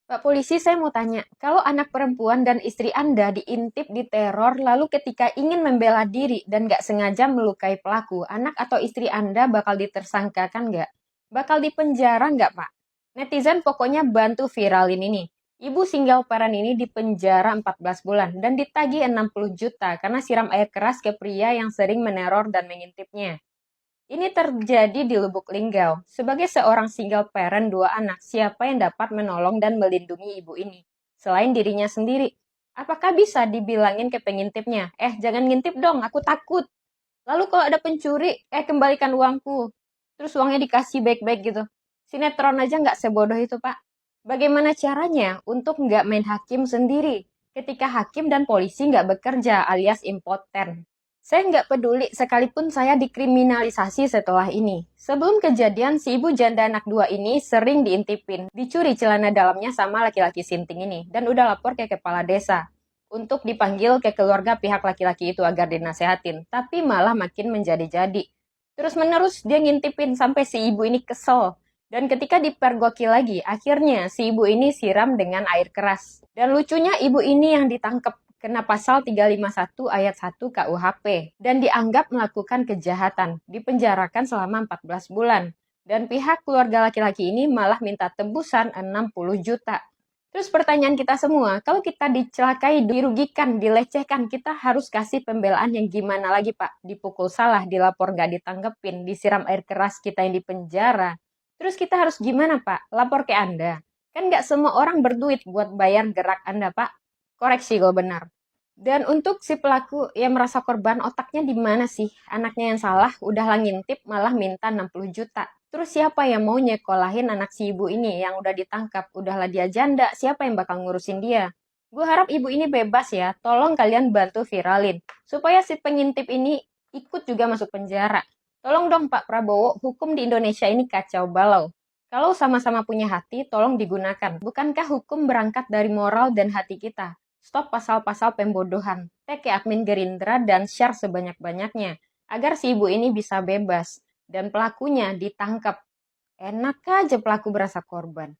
Pak Polisi, saya mau tanya, kalau anak perempuan dan istri Anda diintip, diteror, lalu ketika ingin membela diri dan nggak sengaja melukai pelaku, anak atau istri Anda bakal ditersangkakan nggak? Bakal dipenjara nggak, Pak? Netizen pokoknya bantu viralin ini. Ibu single parent ini dipenjara 14 bulan dan ditagih 60 juta karena siram air keras ke pria yang sering meneror dan mengintipnya. Ini terjadi di Lubuk Linggau. Sebagai seorang single parent dua anak, siapa yang dapat menolong dan melindungi ibu ini? Selain dirinya sendiri. Apakah bisa dibilangin ke pengintipnya, jangan ngintip dong, aku takut. Lalu kalau ada pencuri, kembalikan uangku. Terus uangnya dikasih baik-baik gitu. Sinetron aja nggak sebodoh itu, Pak. Bagaimana caranya untuk nggak main hakim sendiri ketika hakim dan polisi nggak bekerja alias impoten? Saya nggak peduli sekalipun saya dikriminalisasi setelah ini. Sebelum kejadian, si ibu janda anak dua ini sering diintipin, dicuri celana dalamnya sama laki-laki sinting ini, dan udah lapor ke kepala desa untuk dipanggil ke keluarga pihak laki-laki itu agar dinasehatin, tapi malah makin menjadi-jadi. Terus-menerus dia ngintipin sampai si ibu ini kesel. Dan ketika dipergoki lagi, akhirnya si ibu ini siram dengan air keras. Dan lucunya ibu ini yang ditangkap kena pasal 351 ayat 1 KUHP dan dianggap melakukan kejahatan, dipenjarakan selama 14 bulan. Dan pihak keluarga laki-laki ini malah minta tebusan 60 juta. Terus pertanyaan kita semua, kalau kita dicelakai, dirugikan, dilecehkan, kita harus kasih pembelaan yang gimana lagi, Pak? Dipukul salah, dilapor nggak ditanggepin, disiram air keras, kita yang dipenjara. Terus kita harus gimana, Pak? Lapor ke Anda. Kan nggak semua orang berduit buat bayar gerak Anda, Pak. Koreksi kalau benar. Dan untuk si pelaku yang merasa korban, otaknya di mana sih? Anaknya yang salah, udah lah ngintip, malah minta 60 juta. Terus siapa yang mau nyekolahin anak si ibu ini yang udah ditangkap? Udahlah dia janda, siapa yang bakal ngurusin dia? Gue harap ibu ini bebas ya, tolong kalian bantu viralin. Supaya si pengintip ini ikut juga masuk penjara. Tolong dong Pak Prabowo, hukum di Indonesia ini kacau balau. Kalau sama-sama punya hati, tolong digunakan. Bukankah hukum berangkat dari moral dan hati kita? Stop pasal-pasal pembodohan. Tag ke admin Gerindra dan share sebanyak-banyaknya. Agar si ibu ini bisa bebas. Dan pelakunya ditangkap. Enak aja pelaku berasa korban.